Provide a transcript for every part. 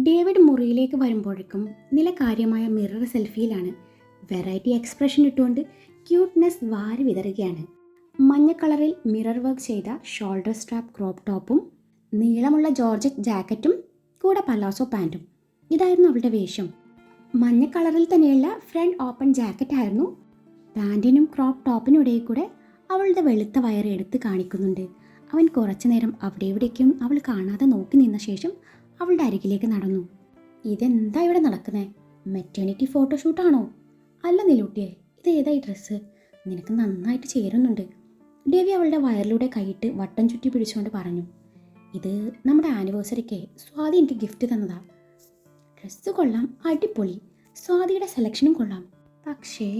David മുറിയിലേക്ക് വരുമ്പോഴേക്കും നില കാര്യമായ മിറർ സെൽഫിയിലാണ്. വെറൈറ്റി എക്സ്പ്രഷൻ ഇട്ടുകൊണ്ട് ക്യൂട്ട്നെസ് വാരി വിതറുകയാണ്. മഞ്ഞ കളറിൽ മിറർ വർക്ക് ചെയ്ത ഷോൾഡർ സ്ട്രാപ്പ് ക്രോപ്പ് ടോപ്പും നീളമുള്ള ജോർജറ്റ് ജാക്കറ്റും കൂടെ പലാസോ പാൻറ്റും. ഇതായിരുന്നു അവളുടെ വേഷം. മഞ്ഞ കളറിൽ തന്നെയുള്ള ഫ്രണ്ട് ഓപ്പൺ ജാക്കറ്റായിരുന്നു. പാൻറ്റിനും ക്രോപ്പ് ടോപ്പിനും ഇടയിൽ കൂടെ അവളുടെ വെളുത്ത വയറ് എടുത്ത് കാണിക്കുന്നുണ്ട്. അവൻ കുറച്ചു നേരം അവിടെ ഇവിടേക്കും അവൾ കാണാതെ നോക്കി നിന്ന ശേഷം അവളുടെ അരികിലേക്ക് നടന്നു. ഇതെന്താ ഇവിടെ നടക്കുന്നേ? മെറ്റേണിറ്റി ഫോട്ടോഷൂട്ടാണോ? അല്ല നിലൂട്ടിയെ, ഇത് ഏതായി ഡ്രസ്സ്? നിനക്ക് നന്നായിട്ട് ചേരുന്നുണ്ട്. ഡേവി അവളുടെ വയറിലൂടെ കൈയിട്ട് വട്ടം ചുറ്റി പിടിച്ചുകൊണ്ട് പറഞ്ഞു. ഇത് നമ്മുടെ ആനിവേഴ്സറിക്ക് സ്വാതി എനിക്ക് ഗിഫ്റ്റ് തന്നതാ. ഡ്രസ്സ് കൊള്ളാം, അടിപൊളി. സ്വാതിയുടെ സെലക്ഷനും കൊള്ളാം. പക്ഷേ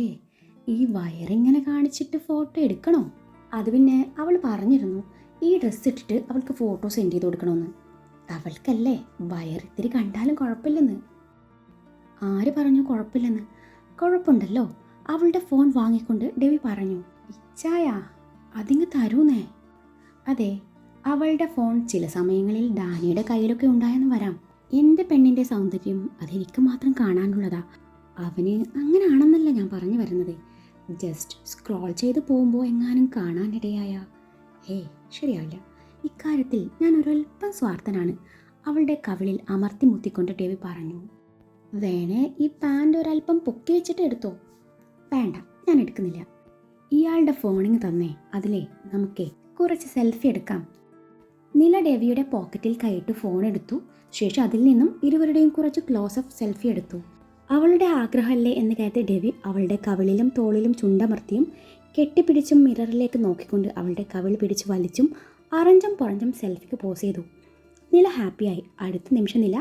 ഈ വയറിങ്ങനെ കാണിച്ചിട്ട് ഫോട്ടോ എടുക്കണോ? അത് പിന്നെ അവൾ പറഞ്ഞിരുന്നു ഈ ഡ്രസ്സ് ഇട്ടിട്ട് അവൾക്ക് ഫോട്ടോ സെൻഡ് ചെയ്ത് കൊടുക്കണമെന്ന്. അവൾക്കല്ലേ വയറിത്തിരി കണ്ടാലും കുഴപ്പമില്ലെന്ന്. ആര് പറഞ്ഞു കുഴപ്പമില്ലെന്ന്? കുഴപ്പമുണ്ടല്ലോ. അവളുടെ ഫോൺ വാങ്ങിക്കൊണ്ട് ഡേവി പറഞ്ഞു. ഇച്ചായ അതിങ്ങ് തരൂന്നേ. അതെ, അവളുടെ ഫോൺ ചില സമയങ്ങളിൽ ഡാനിയുടെ കയ്യിലൊക്കെ ഉണ്ടായെന്ന് വരാം. എൻ്റെ പെണ്ണിൻ്റെ സൗന്ദര്യം അതെനിക്ക് മാത്രം കാണാനുള്ളതാ. അവന് അങ്ങനെയാണെന്നല്ല ഞാൻ പറഞ്ഞു വരുന്നത്. ജസ്റ്റ് സ്ക്രോൾ ചെയ്ത് പോകുമ്പോൾ എങ്ങാനും കാണാനിടയായ ശരിയാവില്ല. ഇക്കാര്യത്തിൽ ഞാൻ ഒരൽപ്പം സ്വാർത്ഥനാണ്. അവളുടെ കവിളിൽ അമർത്തി മുത്തിക്കൊണ്ട് ഡേവി പറഞ്ഞു. വേണേ ഈ പാൻറ് ഒരൽപ്പം പൊക്കി വെച്ചിട്ട് എടുത്തോ. വേണ്ട, ഞാൻ എടുക്കുന്നില്ല. ഇയാളുടെ ഫോണിങ് തന്നേ, അതിലേ നമുക്കേ കുറച്ച് സെൽഫി എടുക്കാം. നില ഡേവിയുടെ പോക്കറ്റിൽ കൈയിട്ട് ഫോൺ എടുത്തു. ശേഷം അതിൽ നിന്നും ഇരുവരുടെയും കുറച്ച് ക്ലോസ് അപ്പ് സെൽഫി എടുത്തു. അവളുടെ ആഗ്രഹമല്ലേ എന്ന് കരുതി ഡേവി അവളുടെ കവിളിലും തോളിലും ചുണ്ടമർത്തിയും കെട്ടിപ്പിടിച്ചും മിററിലേക്ക് നോക്കിക്കൊണ്ട് അവളുടെ കവിൾ പിടിച്ച് വലിച്ചും അറഞ്ചം പുറഞ്ചും സെൽഫിക്ക് പോസ് ചെയ്തു. നില ഹാപ്പിയായി. അടുത്ത നിമിഷം നില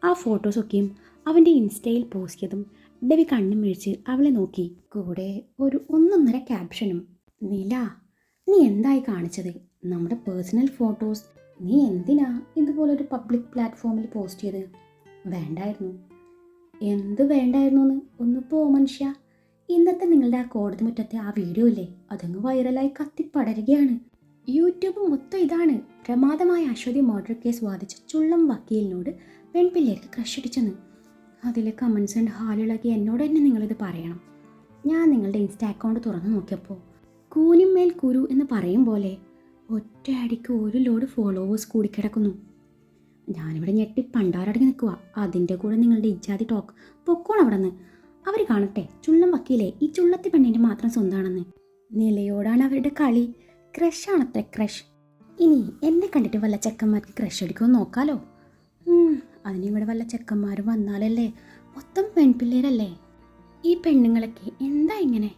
ആ ഫോട്ടോസൊക്കെയും അവൻ്റെ ഇൻസ്റ്റയിൽ പോസ്റ്റ് ചെയ്തും ഡേവി കണ്ണും മിഴിച്ച് അവളെ നോക്കി. കൂടെ ഒരു 1.5 ക്യാപ്ഷനും. നില, നീ എന്തായി കാണിച്ചത്? നമ്മുടെ പേഴ്സണൽ ഫോട്ടോസ് നീ എന്തിനാ ഇതുപോലൊരു പബ്ലിക് പ്ലാറ്റ്ഫോമിൽ പോസ്റ്റ് ചെയ്ത്? വേണ്ടായിരുന്നു. എന്ത് വേണ്ടായിരുന്നു എന്ന് ഒന്ന് പോ മനുഷ്യ. ഇന്നത്തെ നിങ്ങളുടെ ആ കോടതി മുറ്റത്തെ ആ വീഡിയോ ഇല്ലേ, അതങ്ങ് വൈറലായി കത്തിപ്പടരുകയാണ്. യൂട്യൂബ് മൊത്തം ഇതാണ്. പ്രമാദമായ അശ്വതി മർഡർ കേസ് വാദിച്ച ചുള്ളം വക്കീലിനോട് പെൺപിള്ളേർക്ക് ക്രഷ് അടിച്ചെന്ന്. അതിലെ കമൻസ് ആൻഡ് ഹാലിളകി എന്നോട് തന്നെ നിങ്ങളിത് പറയണം. ഞാൻ നിങ്ങളുടെ ഇൻസ്റ്റാ അക്കൗണ്ട് തുറന്നു നോക്കിയപ്പോൾ കൂനിന്മേൽ കുരു എന്ന് പറയും പോലെ ഒറ്റ അടിക്ക് 1 ലോഡ് ഫോളോവേഴ്സ് കൂടിക്കിടക്കുന്നു. ഞാനിവിടെ ഞെട്ടി പണ്ടാരടങ്ങി നിൽക്കുക. അതിൻ്റെ കൂടെ നിങ്ങളുടെ ഇജാതി ടോക്ക് പൊക്കോണം അവിടെ നിന്ന്. അവർ കാണട്ടെ ചുള്ളം വക്കീലെ ഈ ചുള്ളത്തി പെണ്ണിൻ്റെ മാത്രം സ്വന്തമാണെന്ന്. നിലയോടാണ് അവരുടെ കളി. ക്രഷാണത്രേ ക്രഷ്. ഇനി എന്നെ കണ്ടിട്ട് വല്ല ചെക്കന്മാർക്ക് ക്രഷ് അടിക്കുമെന്ന് നോക്കാലോ. അതിനിവിടെ വല്ല ചെക്കന്മാരും വന്നാലല്ലേ? മൊത്തം പെൺപിള്ളേരല്ലേ. ഈ പെണ്ണുങ്ങളൊക്കെ എന്താ ഇങ്ങനെ?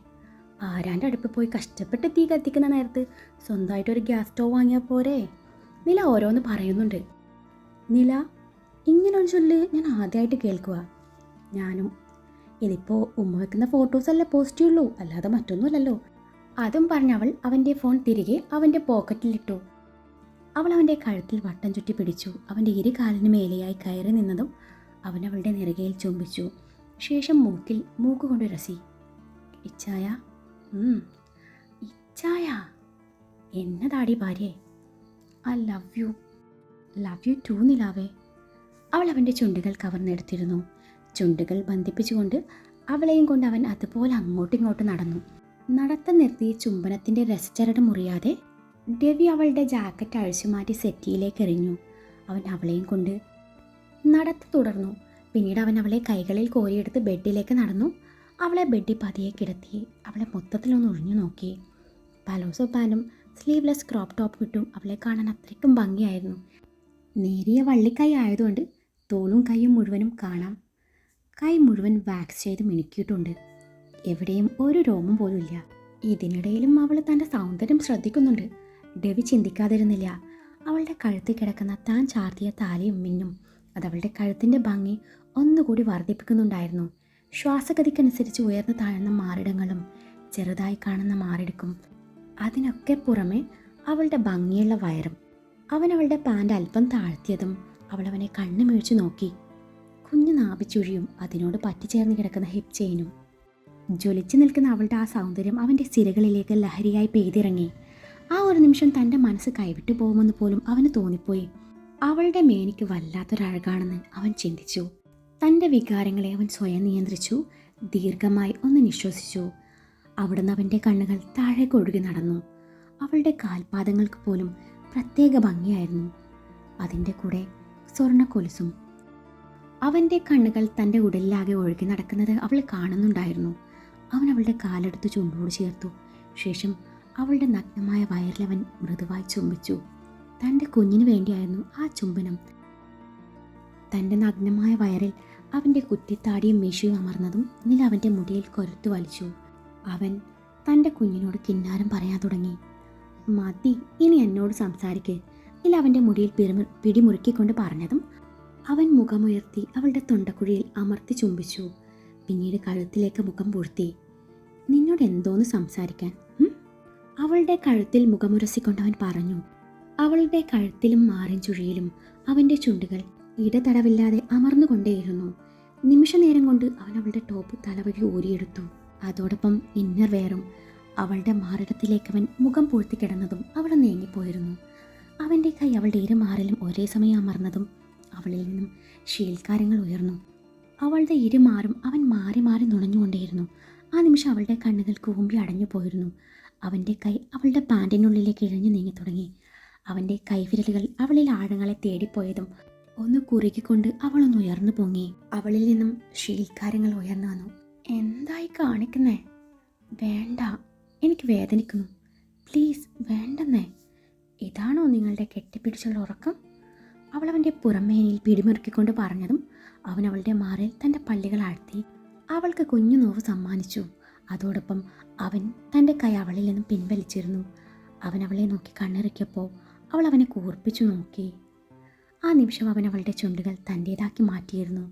ആരാൻ്റെ അടുപ്പ് പോയി കഷ്ടപ്പെട്ട് തീ കത്തിക്കുന്ന നേരത്ത് സ്വന്തമായിട്ടൊരു ഗ്യാസ് സ്റ്റവ് വാങ്ങിയാൽ പോരെ? നില ഓരോന്ന് പറയുന്നുണ്ട്. നില, ഇങ്ങനൊരു ചൊല്ല് ഞാൻ ആദ്യമായിട്ട് കേൾക്കുക. ഞാനും. ഇതിപ്പോൾ ഉമ്മ വെക്കുന്ന ഫോട്ടോസല്ലേ പോസ്റ്റ് ചെയ്യുള്ളൂ, അല്ലാതെ മറ്റൊന്നുമല്ലല്ലോ. അതും പറഞ്ഞവൾ അവൻ്റെ ഫോൺ തിരികെ അവൻ്റെ പോക്കറ്റിലിട്ടു. അവൾ അവൻ്റെ കഴുത്തിൽ വട്ടം ചുറ്റി പിടിച്ചു. അവൻ്റെ ഇരു കാലിന് മേലെയായി കയറി നിന്നതും അവൻ അവളുടെ നെറുകയിൽ ചുംബിച്ചു. ശേഷം മൂക്കുകൊണ്ട് രസി. ഇച്ചായ, ഇച്ചായ, എന്നതാടി ഭാര്യേ? ഐ ലവ് യു ടു നിലാവേ. അവൾ അവൻ്റെ ചുണ്ടുകൾ കവർന്നെടുത്തിരുന്നു. ചുണ്ടുകൾ ബന്ധിപ്പിച്ചുകൊണ്ട് അവളെയും കൊണ്ട് അവൻ അതുപോലെ അങ്ങോട്ടിങ്ങോട്ട് നടന്നു. നടത്തം നിർത്തി ചുംബനത്തിൻ്റെ രസച്ചരട് മുറിയാതെ ഡെവി അവളുടെ ജാക്കറ്റ് അഴിച്ചുമാറ്റി സെറ്റിയിലേക്ക് എറിഞ്ഞു. അവൻ അവളെയും കൊണ്ട് നടത്ത് തുടർന്നു. പിന്നീട് അവൻ അവളെ കൈകളിൽ കോരിയെടുത്ത് ബെഡിലേക്ക് നടന്നു. അവളെ ബെഡിൽ പതിയെ കിടത്തി അവളെ മൊത്തത്തിലൊന്ന് ഒഴിഞ്ഞു നോക്കി. പലോസോ പാൻറ്റും സ്ലീവ്ലെസ് ക്രോപ്പ് ടോപ്പ് ഇട്ടും അവളെ കാണാൻ അത്രയ്ക്കും ഭംഗിയായിരുന്നു. നേരിയ വള്ളിക്കൈ ആയതുകൊണ്ട് തോളും കൈയും മുഴുവനും കാണാം. കൈ മുഴുവൻ വാക്സ് ചെയ്ത് മിനുക്കിയിട്ടുണ്ട്. എവിടെയും ഒരു രോമം പോലും ഇല്ല. ഇതിനിടയിലും അവൾ തൻ്റെ സൗന്ദര്യം ശ്രദ്ധിക്കുന്നുണ്ട്. ഡെവി ചിന്തിക്കാതിരുന്നില്ല. അവളുടെ കഴുത്തിൽ കിടക്കുന്ന താൻ ചാർത്തിയ താലിയും മിന്നും അതവളുടെ കഴുത്തിൻ്റെ ഭംഗി ഒന്നുകൂടി വർദ്ധിപ്പിക്കുന്നുണ്ടായിരുന്നു. ശ്വാസഗതിക്കനുസരിച്ച് ഉയർന്നു താഴ്ന്ന മാറിടങ്ങളും ചെറുതായി കാണുന്ന മാറിടുക്കും. അതിനൊക്കെ പുറമെ അവളുടെ ഭംഗിയുള്ള വയറും. അവൻ അവളുടെ പാൻറ് അല്പം താഴ്ത്തിയതും അവളവനെ കണ്ണു മിഴിച്ചു നോക്കി. കുഞ്ഞു നാഭിച്ചുഴിയും അതിനോട് പറ്റിച്ചേർന്ന് കിടക്കുന്ന ഹിപ്പ് ചെയിനും. ജ്വലിച്ചു നിൽക്കുന്ന അവളുടെ ആ സൗന്ദര്യം അവൻ്റെ സിരകളിലേക്ക് ലഹരിയായി പെയ്തിറങ്ങി. ആ ഒരു നിമിഷം തൻ്റെ മനസ്സ് കൈവിട്ടു പോകുമെന്ന് പോലും അവന് തോന്നിപ്പോയി. അവളുടെ മേനിക്ക് വല്ലാത്തൊരഴകാണെന്ന് അവൻ ചിന്തിച്ചു. തൻ്റെ വികാരങ്ങളെ അവൻ സ്വയം നിയന്ത്രിച്ചു. ദീർഘമായി ഒന്ന് നിശ്വസിച്ചു. അവിടുന്ന് അവൻ്റെ കണ്ണുകൾ താഴേക്ക് ഒഴുകി നടന്നു. അവളുടെ കാൽപാദങ്ങൾക്ക് പോലും പ്രത്യേക ഭംഗിയായിരുന്നു. അതിൻ്റെ കൂടെ സ്വർണ്ണ കൊലുസും. അവൻ്റെ കണ്ണുകൾ തൻ്റെ ഉടലിലാകെ ഒഴുകി നടക്കുന്നത് അവൾ കാണുന്നുണ്ടായിരുന്നു. അവൻ അവളുടെ കാലെടുത്ത് ചുണ്ടോട് ചേർത്തു. ശേഷം അവളുടെ നഗ്നമായ വയറിലവൻ മൃദുവായി ചുംബിച്ചു. തൻ്റെ കുഞ്ഞിന് വേണ്ടിയായിരുന്നു ആ ചുംബനം. തൻ്റെ നഗ്നമായ വയറിൽ അവൻ്റെ കുറ്റിത്താടിയും മീശയും അമർന്നതും നില അവൻ്റെ മുടിയിൽ കൊരുത്തു വലിച്ചു. അവൻ തൻ്റെ കുഞ്ഞിനോട് കിന്നാരം പറയാൻ തുടങ്ങി. മതി, ഇനി എന്നോട് സംസാരിക്ക്, നില അവൻ്റെ മുടിയിൽ പിടിമുറുക്കിക്കൊണ്ട് പറഞ്ഞതും അവൻ മുഖമുയർത്തി അവളുടെ തൊണ്ടക്കുഴിയിൽ അമർത്തി ചുംബിച്ചു. പിന്നീട് കഴുത്തിലേക്ക് മുഖം പൂഴ്ത്തി. നിന്നോട് എന്തോന്ന് സംസാരിക്കാൻ? അവളുടെ കഴുത്തിൽ മുഖമുരസിക്കൊണ്ട് അവൻ പറഞ്ഞു. അവളുടെ കഴുത്തിലും മാറിൻ ചുഴിയിലും അവൻ്റെ ചുണ്ടുകൾ ഇടതടവില്ലാതെ അമർന്നുകൊണ്ടേയിരുന്നു. നിമിഷനേരം കൊണ്ട് അവൻ അവളുടെ ടോപ്പ് തലവഴി ഊരിയെടുത്തു. അതോടൊപ്പം ഇന്നർ വെയറും അവളുടെ മാറിടത്തിലേക്ക് അവൻ മുഖം പൂഴ്ത്തി കിടന്നതും അവൾ നീങ്ങിപ്പോയിരുന്നു. അവൻ്റെ കൈ അവളുടെ ഇരുമാറിലും ഒരേ സമയം അമർന്നതും അവളിൽ നിന്നും ശീൽക്കാരങ്ങൾ ഉയർന്നു. അവളുടെ ഇരുമാറും അവൻ മാറി മാറി നുണഞ്ഞുകൊണ്ടേയിരുന്നു. ആ നിമിഷം അവളുടെ കണ്ണുകൾ കൂമ്പി അടഞ്ഞു പോയിരുന്നു. അവൻ്റെ കൈ അവളുടെ പാൻറ്റിനുള്ളിലേക്ക് ഇഴഞ്ഞു നീങ്ങി തുടങ്ങി. അവൻ്റെ കൈവിരലുകൾ അവളിൽ ആഴങ്ങളെ തേടിപ്പോയതും ഒന്ന് കുറുകിക്കൊണ്ട് അവളൊന്ന് ഉയർന്നു പൊങ്ങി. അവളിൽ നിന്നും ശീൽക്കാരങ്ങൾ ഉയർന്നു വന്നു. എന്തായി കാണിക്കുന്നേ? വേണ്ട, എനിക്ക് വേദനിക്കുന്നു. പ്ലീസ് വേണ്ടെന്നേ. ഇതാണോ നിങ്ങളുടെ കെട്ടിപ്പിടിച്ചുള്ള ഉറക്കം? അവൾ അവൻ്റെ പുറമേനിൽ പിടിമുറുക്കിക്കൊണ്ട് പറഞ്ഞതും അവൻ അവളുടെ മാറിൽ തൻ്റെ പല്ലുകൾ ആഴ്ത്തി അവൾക്ക് കുഞ്ഞു നോവ് സമ്മാനിച്ചു. അതോടൊപ്പം അവൻ തൻ്റെ കൈ അവളിൽ നിന്നും പിൻവലിച്ചിരുന്നു. അവൻ അവളെ നോക്കി കണ്ണിറക്കിയപ്പോൾ അവൾ അവനെ കൂർപ്പിച്ചു നോക്കി. ആ നിമിഷം അവൻ അവളുടെ ചുണ്ടുകൾ തൻ്റേതാക്കി മാറ്റിയിരുന്നു.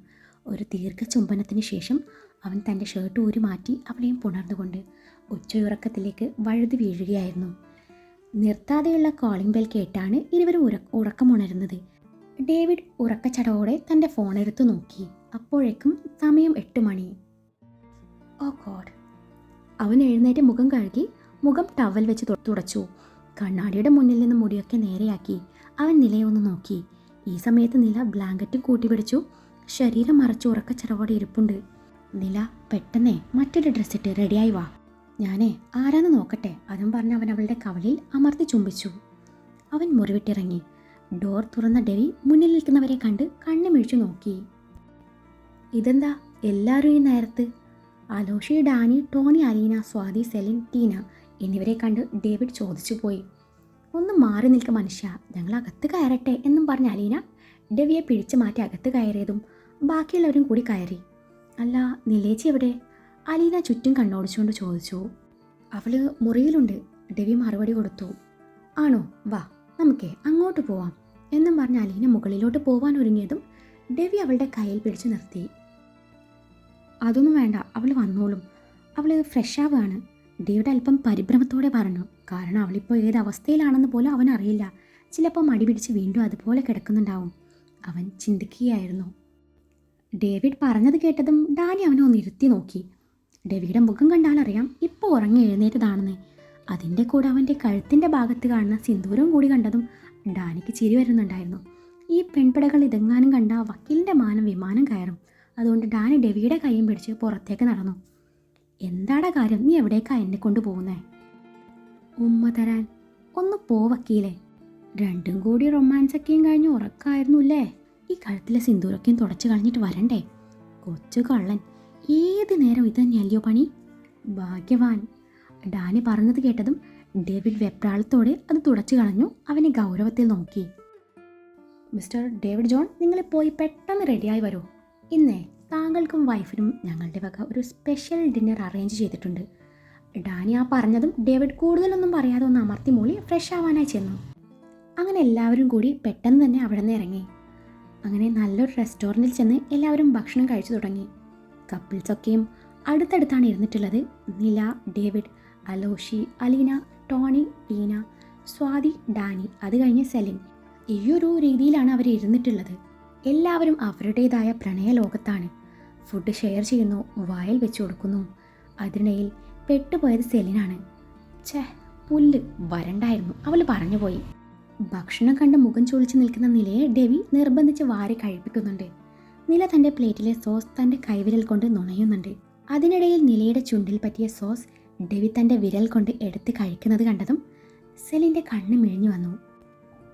ഒരു ദീർഘചുംബനത്തിന് ശേഷം അവൻ തൻ്റെ ഷർട്ട് ഊരി മാറ്റി അവളെയും പുണർന്നുകൊണ്ട് ഉച്ചയുറക്കത്തിലേക്ക് വഴുതി വീഴുകയായിരുന്നു. നിർത്താതെയുള്ള കോളിംഗ് ബെൽ കേട്ടാണ് ഇരുവരും ഉറക്കമുണരുന്നത്. ഡേവിഡ് ഉറക്കച്ചടവോടെ തൻ്റെ ഫോൺ എടുത്തു നോക്കി. അപ്പോഴേക്കും സമയം 8 മണി. ഓ ഗോഡ്! അവൻ എഴുന്നേറ്റ് മുഖം കഴുകി മുഖം ടവൽ വെച്ച് തുടച്ചു. കണ്ണാടിയുടെ മുന്നിൽ നിന്ന് മുടിയൊക്കെ നേരെയാക്കി അവൻ നിലയെ ഒന്ന് നോക്കി. ഈ സമയത്ത് നില ബ്ലാങ്കറ്റും കൂട്ടിപ്പിടിച്ചു ശരീരം മറച്ചു ഉറക്കച്ചടവോടെ ഇരിപ്പുണ്ട്. നില പെട്ടെന്നേ മറ്റൊരു ഡ്രസ്സിട്ട് റെഡിയായി വാ, ഞാനേ ആരാന്ന് നോക്കട്ടെ, അതും പറഞ്ഞ് അവൻ അവളുടെ കവളിൽ അമർത്തി ചുംബിച്ചു. അവൻ മുറിവിട്ടിറങ്ങി. ഡോർ തുറന്ന ഡെവി മുന്നിൽ നിൽക്കുന്നവരെ കണ്ട് കണ്ണു മിഴിച്ചു നോക്കി. ഇതെന്താ എല്ലാവരും ഈ നേരത്ത്? അലോഷി, ഡാനി, ടോണി, അലീന, സ്വാതി, സെലിൻ, ടീന എന്നിവരെ കണ്ട് ഡേവിഡ് ചോദിച്ചു പോയി. ഒന്ന് മാറി നിൽക്ക മനുഷ്യ, ഞങ്ങൾ അകത്ത് കയറട്ടെ എന്നും പറഞ്ഞ് അലീന ഡെവിയെ പിടിച്ചു മാറ്റി അകത്ത് കയറിയതും ബാക്കിയുള്ളവരും കൂടി കയറി. അല്ല, നിലേച്ചി എവിടെ? അലീന ചുറ്റും കണ്ണോടിച്ചുകൊണ്ട് ചോദിച്ചു. അവള് മുറിയിലുണ്ട്, ഡെവി മറുപടി കൊടുത്തു. ആണോ, വാ നമുക്കേ അങ്ങോട്ട് പോവാം എന്നും പറഞ്ഞ് അലീന മുകളിലോട്ട് പോവാൻ ഒരുങ്ങിയതും ഡെവി അവളുടെ കയ്യിൽ പിടിച്ചു നിർത്തി. അതൊന്നും വേണ്ട, അവൾ വന്നോളും, അവൾ ഫ്രഷ് ആവുകയാണ്, ഡേവിഡ് അല്പം പരിഭ്രമത്തോടെ പറഞ്ഞു. കാരണം അവളിപ്പോൾ ഏത് അവസ്ഥയിലാണെന്ന് പോലും അവൻ അറിയില്ല. ചിലപ്പോൾ മടി പിടിച്ച് വീണ്ടും അതുപോലെ കിടക്കുന്നുണ്ടാവും. അവൻ ചിന്തിക്കുകയായിരുന്നു. ഡേവിഡ് പറഞ്ഞത് കേട്ടതും ഡാനി അവനെ ഒന്ന് ഇരുത്തി നോക്കി. ഡേവിയുടെ മുഖം കണ്ടാലറിയാം ഇപ്പോൾ ഉറങ്ങി എഴുന്നേറ്റതാണെന്ന്. അതിൻ്റെ കൂടെ അവൻ്റെ കഴുത്തിൻ്റെ ഭാഗത്ത് കാണുന്ന സിന്ദൂരം കൂടി കണ്ടതും ഡാനിക്ക് ചിരി വരുന്നുണ്ടായിരുന്നു. ഈ പെൺപിടകൾ ഇതെങ്ങാനും കണ്ട വക്കീലിൻ്റെ മാനം വിമാനം കയറും. അതുകൊണ്ട് ഡാനി ഡെവിയുടെ കൈയും പിടിച്ച് പുറത്തേക്ക് നടന്നു. എന്താടാ കാര്യം, നീ എവിടേക്കാ എന്നെ കൊണ്ട് പോകുന്നേ? ഉമ്മ തരാൻ. ഒന്ന് പോ വക്കീലെ. രണ്ടും കൂടി റൊമാൻസൊക്കെയും കഴിഞ്ഞ് ഉറക്കായിരുന്നു അല്ലേ? ഈ കഴുത്തിലെ സിന്ദൂരൊക്കെയും തുടച്ചു കളഞ്ഞിട്ട് വരണ്ടേ? കൊച്ചു കള്ളൻ, ഏത് നേരം ഇത് തന്നെയല്ലയോ പണി? ഭാഗ്യവാൻ. ഡാനി പറഞ്ഞത് കേട്ടതും ഡേവിഡ് വെപ്രാളത്തോടെ അത് തുടച്ചു കളഞ്ഞു അവനെ ഗൗരവത്തിൽ നോക്കി. മിസ്റ്റർ ഡേവിഡ് ജോൺ, നിങ്ങൾ പോയി പെട്ടെന്ന് റെഡിയായി വരൂ. ഇന്നേ താങ്കൾക്കും വൈഫിനും ഞങ്ങളുടെ വക ഒരു സ്പെഷ്യൽ ഡിന്നർ അറേഞ്ച് ചെയ്തിട്ടുണ്ട്. ഡാനി ആ പറഞ്ഞതും ഡേവിഡ് കൂടുതലൊന്നും പറയാതെ ഒന്ന് അമർത്തി മൂളി ഫ്രഷ് ആവാനായി ചെന്നു. അങ്ങനെ എല്ലാവരും കൂടി പെട്ടെന്ന് തന്നെ അവിടെ നിന്ന് ഇറങ്ങി. അങ്ങനെ നല്ലൊരു റെസ്റ്റോറൻറ്റിൽ ചെന്ന് എല്ലാവരും ഭക്ഷണം കഴിച്ചു തുടങ്ങി. കപ്പിൾസൊക്കെയും അടുത്തടുത്താണ് ഇരുന്നിട്ടുള്ളത്. നില, ഡേവിഡ്, അലോഷി, അലീന, ടോണി, ടീന, സ്വാതി, ഡാനി, അത് കഴിഞ്ഞ് സെലിൻ. ഈയൊരു രീതിയിലാണ് അവർ ഇരുന്നിട്ടുള്ളത്. എല്ലാവരും അവരുടേതായ പ്രണയ ലോകത്താണ്. ഫുഡ് ഷെയർ ചെയ്യുന്നു, വായിൽ വെച്ച് കൊടുക്കുന്നു. അതിനിടയിൽ പെട്ടുപോയത് സെലിനാണ്. ഛേ, പുല്ല് വരണ്ടായിരുന്നു, അവൾ പറഞ്ഞു പോയി. ഭക്ഷണം കണ്ട് മുഖം ചൊളിച്ച് നിൽക്കുന്ന നിലയെ ഡെവി നിർബന്ധിച്ച് വാരി കഴിപ്പിക്കുന്നുണ്ട്. നില തൻ്റെ പ്ലേറ്റിലെ സോസ് തൻ്റെ കൈവിരൽ കൊണ്ട് നുണയുന്നുണ്ട്. അതിനിടയിൽ നിലയുടെ ചുണ്ടിൽ പറ്റിയ സോസ് ഡെവി തൻ്റെ വിരൽ കൊണ്ട് എടുത്ത് കഴിക്കുന്നത് കണ്ടതും സെലിൻ്റെ കണ്ണ് മിഴിഞ്ഞു വന്നു.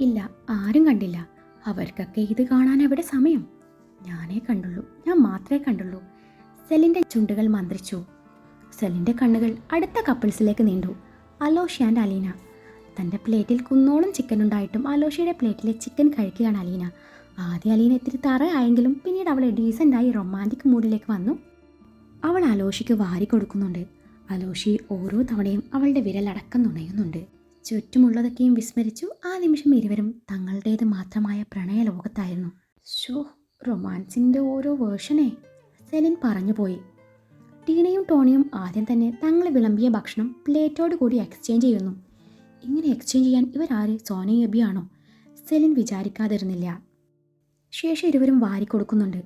ഇല്ല, ആരും കണ്ടില്ല. അവർക്കൊക്കെ ഇത് കാണാൻ എവിടെ സമയം? ഞാനേ കണ്ടുള്ളൂ, ഞാൻ മാത്രമേ കണ്ടുള്ളൂ. സെലിൻ്റെ ചുണ്ടുകൾ മന്ത്രിച്ചു. സെലിൻ്റെ കണ്ണുകൾ അടുത്ത കപ്പിൾസിലേക്ക് നീണ്ടു. അലോഷി ആൻഡ് അലീന. തൻ്റെ പ്ലേറ്റിൽ കുന്നോളം ചിക്കൻ ഉണ്ടായിട്ടും അലോഷിയുടെ പ്ലേറ്റിലെ ചിക്കൻ കഴിക്കുകയാണ് അലീന. ആദ്യം അലീന ഇത്തിരി തറയായെങ്കിലും പിന്നീട് അവൾ ഡീസൻ്റായി റൊമാൻറ്റിക് മൂഡിലേക്ക് വന്നു. അവൾ അലോഷിക്ക് വാരി കൊടുക്കുന്നുണ്ട്. അലോഷി ഓരോ തവണയും അവളുടെ വിരലടക്കം നുണയുന്നുണ്ട്. ചുറ്റുമുള്ളതൊക്കെയും വിസ്മരിച്ചു. ആ നിമിഷം ഇരുവരും തങ്ങളുടേത് മാത്രമായ പ്രണയ ലോകത്തായിരുന്നു. ഷോ, റൊമാൻസിൻ്റെ ഓരോ വേർഷനേ, സെലിൻ പറഞ്ഞുപോയി. ടീനയും ടോണിയും ആദ്യം തന്നെ തങ്ങൾ വിളമ്പിയ ഭക്ഷണം പ്ലേറ്റോട് കൂടി എക്സ്ചേഞ്ച് ചെയ്യുന്നു. ഇങ്ങനെ എക്സ്ചേഞ്ച് ചെയ്യാൻ ഇവരാര്, സോനയും എബിയാണോ? സെലിൻ വിചാരിക്കാതിരുന്നില്ല. ശേഷം ഇരുവരും വാരിക്കൊടുക്കുന്നുണ്ട്.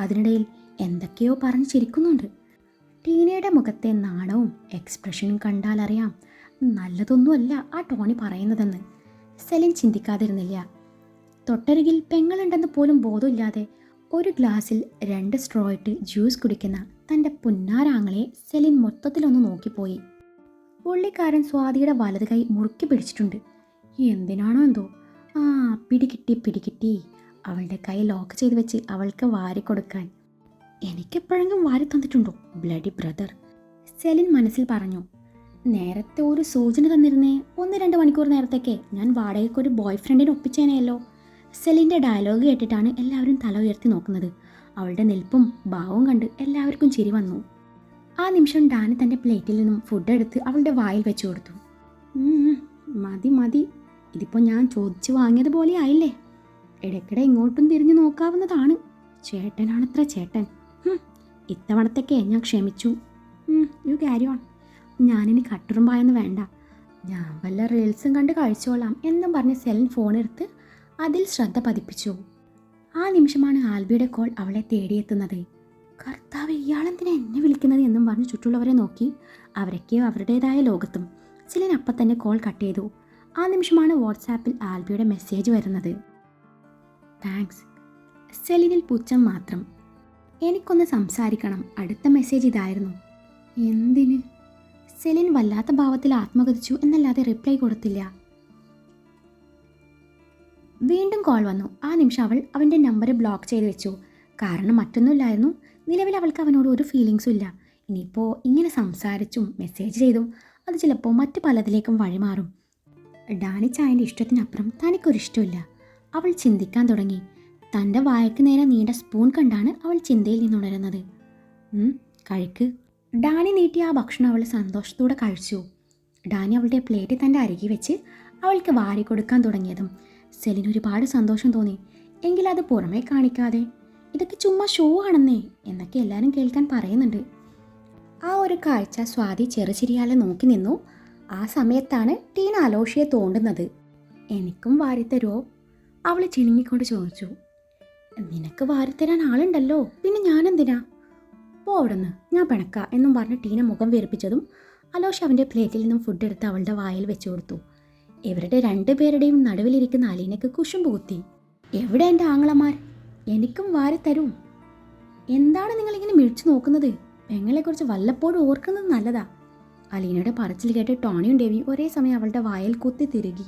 അതിനിടയിൽ എന്തൊക്കെയോ പറഞ്ഞ് ചിരിക്കുന്നുണ്ട്. ടീനയുടെ മുഖത്തെ നാണവും എക്സ്പ്രഷനും കണ്ടാലറിയാം നല്ലതൊന്നുമല്ല ആ ടോണി പറയുന്നതെന്ന്. സെലിൻ ചിന്തിക്കാതിരുന്നില്ല. തൊട്ടരികിൽ പെങ്ങളുണ്ടെന്ന് പോലും ബോധമില്ലാതെ ഒരു ഗ്ലാസ്സിൽ 2 സ്ട്രോ ഇട്ട് ജ്യൂസ് കുടിക്കുന്ന തൻ്റെ പുന്നാരാങ്ങളെ സെലിൻ മൊത്തത്തിലൊന്ന് നോക്കിപ്പോയി. പുള്ളിക്കാരൻ സ്വാതിയുടെ വലത് കൈ മുറുക്കി പിടിച്ചിട്ടുണ്ട്. എന്തിനാണോ എന്തോ. പിടികിട്ടി. അവളുടെ കൈ ലോക്ക് ചെയ്ത് വെച്ച് അവൾക്ക് വാരിക്കൊടുക്കാൻ. എനിക്കെപ്പോഴെങ്കിലും വാരി തന്നിട്ടുണ്ടോ ബ്ലഡി ബ്രദർ? സെലിൻ മനസ്സിൽ പറഞ്ഞു. നേരത്തെ ഒരു സൂചന തന്നിരുന്നേ 1-2 മണിക്കൂർ നേരത്തേക്ക് ഞാൻ വാടകയ്ക്ക് ഒരു ബോയ് ഫ്രണ്ടിനെ ഒപ്പിച്ചേനെയല്ലോ. സെലിൻ്റെ ഡയലോഗ് കേട്ടിട്ടാണ് എല്ലാവരും തല ഉയർത്തി നോക്കുന്നത്. അവളുടെ നിൽപ്പും ഭാവവും കണ്ട് എല്ലാവർക്കും ചിരി വന്നു. ആ നിമിഷം ഡാനി തൻ്റെ പ്ലേറ്റിൽ നിന്നും ഫുഡ് എടുത്ത് അവളുടെ വായിൽ വെച്ചു കൊടുത്തു. മതി, ഇതിപ്പോൾ ഞാൻ ചോദിച്ചു വാങ്ങിയതുപോലെ ആയില്ലേ. ഇടയ്ക്കിടെ ഇങ്ങോട്ടും തിരിഞ്ഞു നോക്കാവുന്നതാണ്. ചേട്ടനാണത്ര ചേട്ടൻ. ഇത്തവണത്തേക്ക് ഞാൻ ക്ഷമിച്ചു. You carry on. ഞാനിനി കട്ടുറുമ്പായെന്ന് വേണ്ട. ഞാൻ വല്ല റീൽസും കണ്ട് കഴിച്ചോളാം എന്നും പറഞ്ഞ് സെലിൻ ഫോണെടുത്ത് അതിൽ ശ്രദ്ധ പതിപ്പിച്ചു. ആ നിമിഷമാണ് ആൽബിയുടെ കോൾ അവളെ തേടിയെത്തുന്നത്. കർത്താവ്, ഇയാളെന്തിനാ എന്നെ വിളിക്കുന്നത് എന്നും പറഞ്ഞ് ചുറ്റുള്ളവരെ നോക്കി. അവരൊക്കെ അവരുടേതായ ലോകത്തും. സെലിൻ അപ്പം തന്നെ കോൾ കട്ട് ചെയ്തു. ആ നിമിഷമാണ് വാട്സാപ്പിൽ ആൽബിയുടെ മെസ്സേജ് വരുന്നത്. താങ്ക്സ്. സെലിനിൽ പുച്ഛം മാത്രം. എനിക്കൊന്ന് സംസാരിക്കണം. അടുത്ത മെസ്സേജ് ഇതായിരുന്നു. എന്തിന്? സെലിൻ വല്ലാത്ത ഭാവത്തിൽ ആത്മകഥിച്ചു എന്നല്ലാതെ റിപ്ലൈ കൊടുത്തില്ല. വീണ്ടും കോൾ വന്നു. ആ നിമിഷം അവൾ അവൻ്റെ നമ്പർ ബ്ലോക്ക് ചെയ്ത് വെച്ചു. കാരണം മറ്റൊന്നുമില്ലായിരുന്നു. നിലവിൽ അവൾക്ക് അവനോട് ഒരു ഫീലിങ്സും ഇല്ല. ഇനിയിപ്പോൾ ഇങ്ങനെ സംസാരിച്ചും മെസ്സേജ് ചെയ്തും അത് ചിലപ്പോൾ മറ്റു പലതിലേക്കും വഴിമാറും. ഡാനിച്ചായൻ്റെ ഇഷ്ടത്തിനപ്പുറം തനിക്കൊരിഷ്ടമില്ല. അവൾ ചിന്തിക്കാൻ തുടങ്ങി. തൻ്റെ വായക്ക് നേരെ നീണ്ട സ്പൂൺ കണ്ടാണ് അവൾ ചിന്തയിൽ നിന്നുണരുന്നത്. കഴിക്ക്. ഡാനി നീട്ടി ആ ഭക്ഷണം അവൾ സന്തോഷത്തോടെ കഴിച്ചു. ഡാനി അവളുടെ പ്ലേറ്റ് തൻ്റെ അരികിൽ വെച്ച് അവൾക്ക് വാരി കൊടുക്കാൻ തുടങ്ങിയതും സെലിന് ഒരുപാട് സന്തോഷം തോന്നി. എങ്കിലത് പുറമേ കാണിക്കാതെ ഇതൊക്കെ ചുമ്മാ ഷോ ആണെന്നേ എന്നൊക്കെ എല്ലാവരും കേൾക്കാൻ പറയുന്നുണ്ട്. ആ ഒരു കാഴ്ച സ്വാതി ചെറുചിരിയാലെ നോക്കി നിന്നു. ആ സമയത്താണ് ടീന അലോഷിയെ തോണ്ടുന്നത്. എനിക്കും വാരിത്തരോ? അവൾ ചിണുങ്ങിക്കൊണ്ട് ചോദിച്ചു. നിനക്ക് വാരിത്തരാൻ ആളുണ്ടല്ലോ, പിന്നെ ഞാനെന്തിനാ? അവിടുന്ന് ഞാൻ പിണക്ക എന്നും പറഞ്ഞ് ടീന മുഖം വീർപ്പിച്ചതും അലോഷ് അവൻ്റെ പ്ലേറ്റിൽ നിന്നും ഫുഡ് എടുത്ത് അവളുടെ വായിൽ വെച്ചു കൊടുത്തു. ഇവരുടെ 2 പേരുടെയും നടുവിലിരിക്കുന്ന അലീനയ്ക്ക് കുശുമ്പ് കുത്തി. എവിടെ എൻ്റെ ആങ്ങളമാർ? എനിക്കും വാരിത്തരൂ. എന്താണ് നിങ്ങളിങ്ങനെ മിഴിച്ചു നോക്കുന്നത്? പെങ്ങളെക്കുറിച്ച് വല്ലപ്പോഴും ഓർക്കുന്നത് നല്ലതാ. അലീനയുടെ പറച്ചിൽ കേട്ട് ടോണിയും ഡേവിയും ഒരേ സമയം അവളുടെ വായിൽ കുത്തി തിരുകി.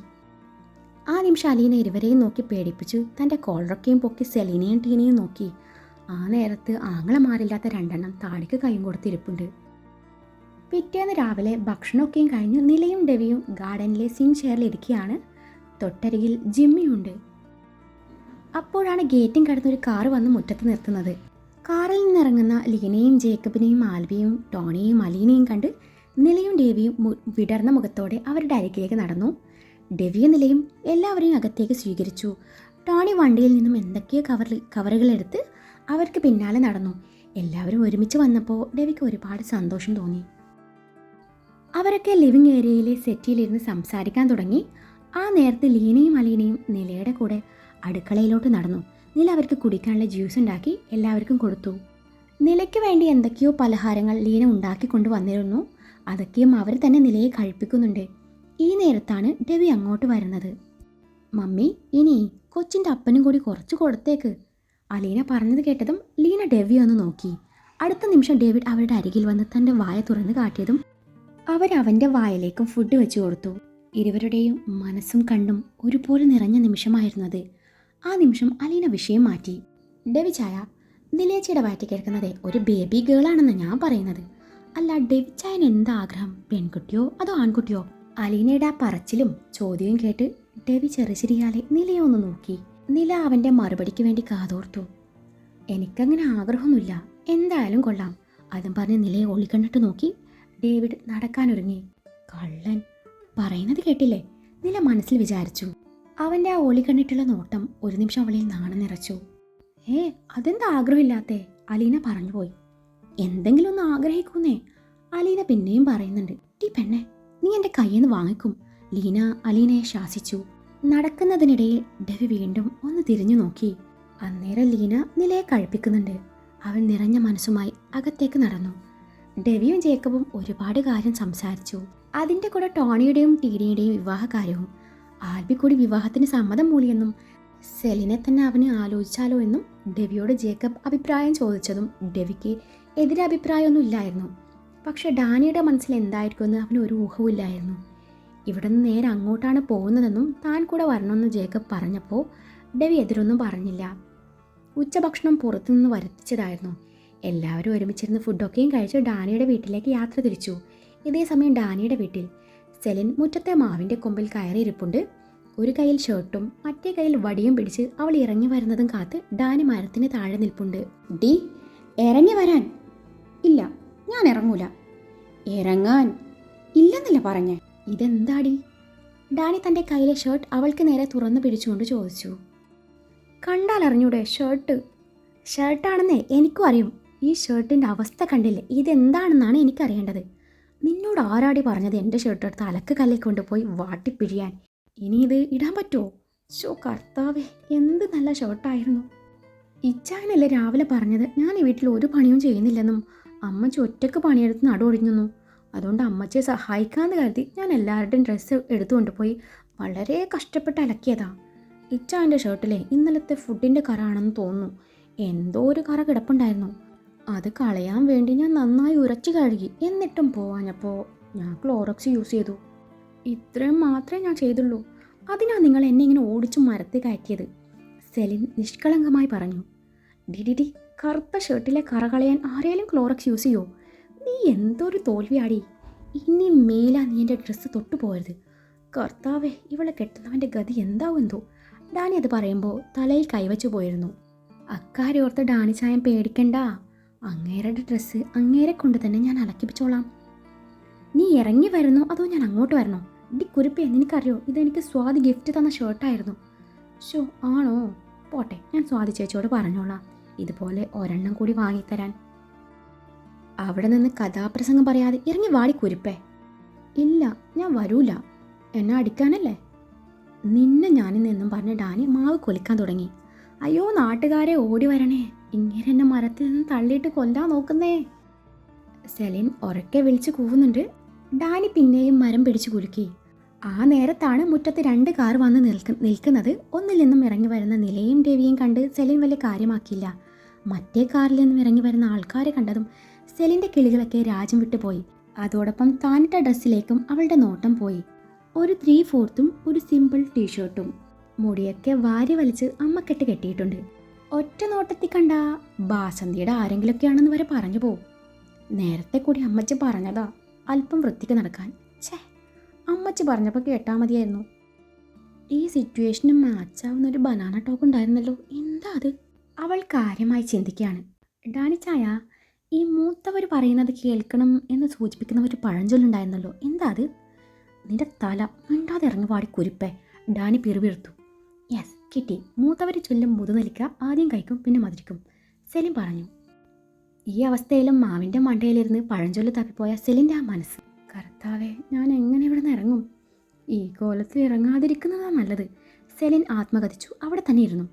ആ നിമിഷം അലീന ഇരുവരെയും നോക്കി പേടിപ്പിച്ചു തൻ്റെ കോളറൊക്കെയും പൊക്കി സെലീനയും ടീനയും നോക്കി. ആ നേരത്ത് ആങ്ങളമാരില്ലാത്ത 2 താടിക്ക് കൈയും കൊടുത്തിരിപ്പുണ്ട്. പിറ്റേന്ന് രാവിലെ ഭക്ഷണമൊക്കെയും കഴിഞ്ഞ് നിലയും ഡെവിയും ഗാർഡനിലെ സിങ് ചെയറിൽ ഇരിക്കുകയാണ്. തൊട്ടരികിൽ ജിമ്മിയുണ്ട്. അപ്പോഴാണ് ഗേറ്റും കടന്നൊരു കാറ് വന്ന് മുറ്റത്ത് നിർത്തുന്നത്. കാറിൽ നിന്നിറങ്ങുന്ന ലീനയും ജേക്കബിനെയും ആൽബിയും ടോണിയെയും അലീനയും കണ്ട് നിലയും ഡെവിയും വിടർന്ന മുഖത്തോടെ അവരുടെ അരികിലേക്ക് നടന്നു. ഡെവിയും നിലയും എല്ലാവരെയും അകത്തേക്ക് സ്വീകരിച്ചു. ടോണി വണ്ടിയിൽ നിന്നും എന്തൊക്കെയോ കവറുകളെടുത്ത് അവർക്ക് പിന്നാലെ നടന്നു. എല്ലാവരും ഒരുമിച്ച് വന്നപ്പോൾ ഡെവിക്ക് ഒരുപാട് സന്തോഷം തോന്നി. അവരൊക്കെ ലിവിങ് ഏരിയയിലെ സെറ്റിയിലിരുന്ന് സംസാരിക്കാൻ തുടങ്ങി. ആ നേരത്ത് ലീനയും അലീനയും നിലയുടെ കൂടെ അടുക്കളയിലോട്ട് നടന്നു. നില അവർക്ക് കുടിക്കാനുള്ള ജ്യൂസ് ഉണ്ടാക്കി എല്ലാവർക്കും കൊടുത്തു. നിലയ്ക്ക് വേണ്ടി എന്തൊക്കെയോ പലഹാരങ്ങൾ ലീന ഉണ്ടാക്കിക്കൊണ്ട് വന്നിരുന്നു. അതൊക്കെയും അവർ തന്നെ നിലയെ കഴിപ്പിക്കുന്നുണ്ട്. ഈ നേരത്താണ് ഡെവി അങ്ങോട്ട് വരുന്നത്. മമ്മി ഇനി കൊച്ചിൻ്റെ അപ്പനും കൂടി കുറച്ച് കൊടുത്തേക്ക്. അലീന പറഞ്ഞത് കേട്ടതും ലീന ഡെവിയെ ഒന്ന് നോക്കി. അടുത്ത നിമിഷം ഡേവിഡ് അവരുടെ അരികിൽ വന്ന് തൻ്റെ വായ തുറന്ന് കാട്ടിയതും അവരവൻ്റെ വായിലേക്കും ഫുഡ് വെച്ചു കൊടുത്തു. ഇരുവരുടെയും മനസ്സും കണ്ണും ഒരുപോലെ നിറഞ്ഞ നിമിഷമായിരുന്നത്. ആ നിമിഷം അലീന വിഷയം മാറ്റി. ഡെവി ചായ, നിലേച്ചിയുടെ വയറ്റിൽ കിടക്കുന്നത് ഒരു ബേബി ഗേളാണെന്ന് ഞാൻ പറയുന്നത്. അല്ല, ഡെവി ചായന് എന്താ ആഗ്രഹം, പെൺകുട്ടിയോ അതോ ആൺകുട്ടിയോ? അലീനയുടെ ആ പറച്ചിലും ചോദ്യവും കേട്ട് ഡെവി ചെറുചിരിയാലെ നിലയെ ഒന്ന് നോക്കി. നില അവൻ്റെ മറുപടിക്ക് വേണ്ടി കാതോർത്തു. എനിക്കങ്ങനെ ആഗ്രഹമൊന്നുമില്ല, എന്തായാലും കൊള്ളാം. അതും പറഞ്ഞ് നിലയെ ഒളിക്കണ്ടിട്ട് നോക്കി ഡേവിഡ് നടക്കാനൊരുങ്ങി. കള്ളൻ പറയുന്നത് കേട്ടില്ലേ, നില മനസ്സിൽ വിചാരിച്ചു. അവൻ്റെ ആ ഒളി കണ്ടിട്ടുള്ള നോട്ടം ഒരു നിമിഷം അവളിൽ നാണം നിറച്ചു. അതെന്താ ആഗ്രഹമില്ലാത്തേ? അലീന പറഞ്ഞു പോയി. എന്തെങ്കിലും ഒന്ന് ആഗ്രഹിക്കുന്നേ, അലീന പിന്നെയും പറയുന്നുണ്ട്. ടീ പെണ്ണെ, നീ എൻ്റെ കയ്യിൽ നിന്ന് വാങ്ങിക്കും. ലീന അലീനയെ ശാസിച്ചു. നടക്കുന്നതിനിടയിൽ ഡെവി വീണ്ടും ഒന്ന് തിരിഞ്ഞു നോക്കി. അന്നേരം ലീന നിലയെ കഴിപ്പിക്കുന്നുണ്ട്. അവൻ നിറഞ്ഞ മനസ്സുമായി അകത്തേക്ക് നടന്നു. ഡെവിയും ജേക്കബും ഒരുപാട് കാര്യം സംസാരിച്ചു. അതിൻ്റെ കൂടെ ടോണിയുടെയും ടീഡിയുടെയും വിവാഹ കാര്യവും. ആൽബി കൂടി വിവാഹത്തിന് സമ്മതം മൂളിയെന്നും സെലിനെ തന്നെ അവന് ആലോചിച്ചാലോ എന്നും ഡെവിയോട് ജേക്കബ് അഭിപ്രായം ചോദിച്ചതും ഡെവിക്ക് എതിരഭിപ്രായമൊന്നും ഇല്ലായിരുന്നു. പക്ഷെ ഡാനിയുടെ മനസ്സിൽ എന്തായിരിക്കുമെന്ന് അവന് ഒരു ഊഹവുമില്ലായിരുന്നു. ഇവിടെ നിന്ന് നേരെ അങ്ങോട്ടാണ് പോകുന്നതെന്നും താൻ കൂടെ വരണമെന്ന് ജേക്കബ് പറഞ്ഞപ്പോൾ ഡെവി എതിരൊന്നും പറഞ്ഞില്ല. ഉച്ചഭക്ഷണം പുറത്തുനിന്ന് വരുത്തിച്ചതായിരുന്നു. എല്ലാവരും ഒരുമിച്ചിരുന്ന് ഫുഡൊക്കെയും കഴിച്ച് ഡാനിയുടെ വീട്ടിലേക്ക് യാത്ര തിരിച്ചു. ഇതേ സമയം ഡാനിയുടെ വീട്ടിൽ സെലിൻ മുറ്റത്തെ മാവിൻ്റെ കൊമ്പിൽ കയറിയിരിപ്പുണ്ട്. ഒരു കയ്യിൽ ഷർട്ടും മറ്റേ കയ്യിൽ വടിയും പിടിച്ച് അവൾ ഇറങ്ങി വരുന്നതും കാത്ത് ഡാനി മരത്തിന് താഴെ നിൽപ്പുണ്ട്. ഡി, ഇറങ്ങി വരാൻ. ഇല്ല, ഞാൻ ഇറങ്ങൂല. ഇറങ്ങാൻ ഇല്ലെന്നല്ല പറഞ്ഞേ. ഇതെന്താടി? ഡാനി തൻ്റെ കയ്യിലെ ഷർട്ട് അവൾക്ക് നേരെ തുറന്നു പിടിച്ചുകൊണ്ട് ചോദിച്ചു. കണ്ടാൽ അറിഞ്ഞൂടെ, ഷർട്ടാണെന്നേ എനിക്കും അറിയും. ഈ ഷർട്ടിൻ്റെ അവസ്ഥ കണ്ടില്ലേ, ഇതെന്താണെന്നാണ് എനിക്കറിയേണ്ടത്. നിന്നോട് ആരാടി പറഞ്ഞത് എൻ്റെ ഷർട്ട് എടുത്ത് അലക്ക് കല്ലിൽ കൊണ്ടുപോയി വാട്ടിപ്പിഴിയാൻ? ഇനി ഇത് ഇടാൻ പറ്റുമോ? കർത്താവേ, എന്ത് നല്ല ഷർട്ടായിരുന്നു. ഇച്ചായനല്ലേ രാവിലെ പറഞ്ഞത് ഞാൻ ഈ വീട്ടിൽ ഒരു പണിയും ചെയ്യുന്നില്ലെന്നും അമ്മച്ചി ഒറ്റയ്ക്ക് പണിയെടുത്ത് നടുവൊടിഞ്ഞെന്നും. അതുകൊണ്ട് അമ്മച്ചിയെ സഹായിക്കാമെന്ന് കരുതി ഞാൻ എല്ലാവരുടെയും ഡ്രസ്സ് എടുത്തു കൊണ്ടുപോയി വളരെ കഷ്ടപ്പെട്ട് അലക്കിയതാ. ഇച്ചായൻ്റെ ഷർട്ടിലെ ഇന്നലത്തെ ഫുഡിൻ്റെ കറ ആണെന്ന് തോന്നുന്നു. എന്തോ ഒരു കറ കിടപ്പുണ്ടായിരുന്നു. അത് കളയാൻ വേണ്ടി ഞാൻ നന്നായി ഉരച്ചു കഴുകി. എന്നിട്ടും പോവാഞ്ഞപ്പോൾ ഞാൻ ക്ലോറക്സ് യൂസ് ചെയ്തു. ഇത്രയും മാത്രമേ ഞാൻ ചെയ്തുള്ളൂ. അതിനാ നിങ്ങൾ എന്നെ ഇങ്ങനെ ഓടിച്ചു മരത്തിൽ കയറ്റിയത്. സെലിൻ നിഷ്കളങ്കമായി പറഞ്ഞു. ഡിഡിഡി, കറുത്ത ഷർട്ടിലെ കറ കളയാൻ ആരെങ്കിലും ക്ലോറക്സ് യൂസ് ചെയ്യോ? നീ എന്തൊരു തോൽവിയാടി. ഇനി മേല നീ എൻ്റെ ഡ്രസ്സ് തൊട്ടു പോകരുത്. കർത്താവേ, ഇവളെ കെട്ടുന്നവൻ്റെ ഗതി എന്താവും എന്തോ. ഡാനി അത് പറയുമ്പോൾ തലയിൽ കൈവച്ചു പോയിരുന്നു. അക്കാര്യോർത്ത് ഡാനി ചായം പേടിക്കണ്ട. അങ്ങേരുടെ ഡ്രസ്സ് അങ്ങേരെ കൊണ്ട് തന്നെ ഞാൻ അലക്കിപ്പിച്ചോളാം. നീ ഇറങ്ങി വരുന്നോ അതോ ഞാൻ അങ്ങോട്ട് വരണോ? ഡി കുരിപ്പേ, നിനക്കറിയോ, ഇതെനിക്ക് സ്വാതി ഗിഫ്റ്റ് തന്ന ഷർട്ടായിരുന്നു. ആണോ? പോട്ടെ, ഞാൻ സ്വാതി ചേച്ചിയോട് പറഞ്ഞോളാം ഇതുപോലെ ഒരെണ്ണം കൂടി വാങ്ങിത്തരാൻ. അവിടെ നിന്ന് കഥാപ്രസംഗം പറയാതെ ഇറങ്ങി വാടി കുരിപ്പേ. ഇല്ല, ഞാൻ വരൂല. എന്നെ അടിക്കാനല്ലേ? നിന്നെ ഞാനിന്നെന്നും പറഞ്ഞ് ഡാനി മാവ് കൊലിക്കാൻ തുടങ്ങി. അയ്യോ നാട്ടുകാരെ, ഓടി വരണേ, ഇങ്ങനെ എന്നെ മരത്തിൽ നിന്ന് തള്ളിയിട്ട് കൊല്ലാൻ നോക്കുന്നേ. സെലിൻ ഉറക്കെ വിളിച്ച് കൂവുന്നുണ്ട്. ഡാനി പിന്നെയും മരം പിടിച്ചു കുലുക്കി. ആ നേരത്താണ് മുറ്റത്ത് 2 കാർ വന്ന് നിൽക്കുന്നത്. ഒന്നിൽ നിന്നും ഇറങ്ങി വരുന്ന നിലയും രവിയും കണ്ട് സെലിൻ വലിയ കാര്യമാക്കിയില്ല. മറ്റേ കാറിൽ നിന്നും ഇറങ്ങി വരുന്ന ആൾക്കാരെ കണ്ടതും സെലിൻ്റെ കിളികളൊക്കെ രാജ്യം വിട്ടുപോയി. അതോടൊപ്പം താനിട്ട ഡ്രസ്സിലേക്കും അവളുടെ നോട്ടം പോയി. ഒരു 3/4 ഒരു സിമ്പിൾ ടീഷർട്ടും. മുടിയൊക്കെ വാരി വലിച്ച് അമ്മക്കെട്ട് കെട്ടിയിട്ടുണ്ട്. ഒറ്റ നോട്ടത്തിൽ കണ്ട ബാസന്തിയുടെ ആരെങ്കിലൊക്കെയാണെന്ന് വരെ പറഞ്ഞു പോവും. നേരത്തെ കൂടി അമ്മച്ചി പറഞ്ഞതാ അല്പം വൃത്തിക്ക് നടക്കാൻ. അമ്മച്ചി പറഞ്ഞപ്പോൾ കേട്ടാൽ മതിയായിരുന്നു. ഈ സിറ്റുവേഷന് മാച്ചാവുന്നൊരു ബനാന ടോപ്പ് ഉണ്ടായിരുന്നല്ലോ, എന്താ അത്? അവൾ കാര്യമായി ചിന്തിക്കുകയാണ്. ഡാനിച്ചായ, ഈ മൂത്തവർ പറയുന്നത് കേൾക്കണം എന്ന് സൂചിപ്പിക്കുന്ന ഒരു പഴഞ്ചൊല്ലുണ്ടായിരുന്നല്ലോ, എന്താ അത്? നിന്റെ തല മിണ്ടാതെ ഇറങ്ങി വാടി കുരിപ്പേ. ഡാനി പിറുപിറുത്തു. യെസ്, കിട്ടി. മൂത്തവർ ചൊല്ലും മുതുനെല്ലിക്ക ആദ്യം കഴിക്കും പിന്നെ മധുരിക്കും, സെലിൻ പറഞ്ഞു. ഈ അവസ്ഥയിലും മാവിൻ്റെ മണ്ടയിലിരുന്ന് പഴഞ്ചൊല്ല് തപ്പിപ്പോയ സെലിൻ്റെ ആ മനസ്സ്. കർത്താവേ, ഞാൻ എങ്ങനെ ഇവിടെ നിന്ന് ഇറങ്ങും? ഈ കോലത്തിൽ ഇറങ്ങാതിരിക്കുന്നതാണ് നല്ലത്. സെലിൻ ആത്മകഥിച്ചു. അവിടെ തന്നെ ഇരുന്നു.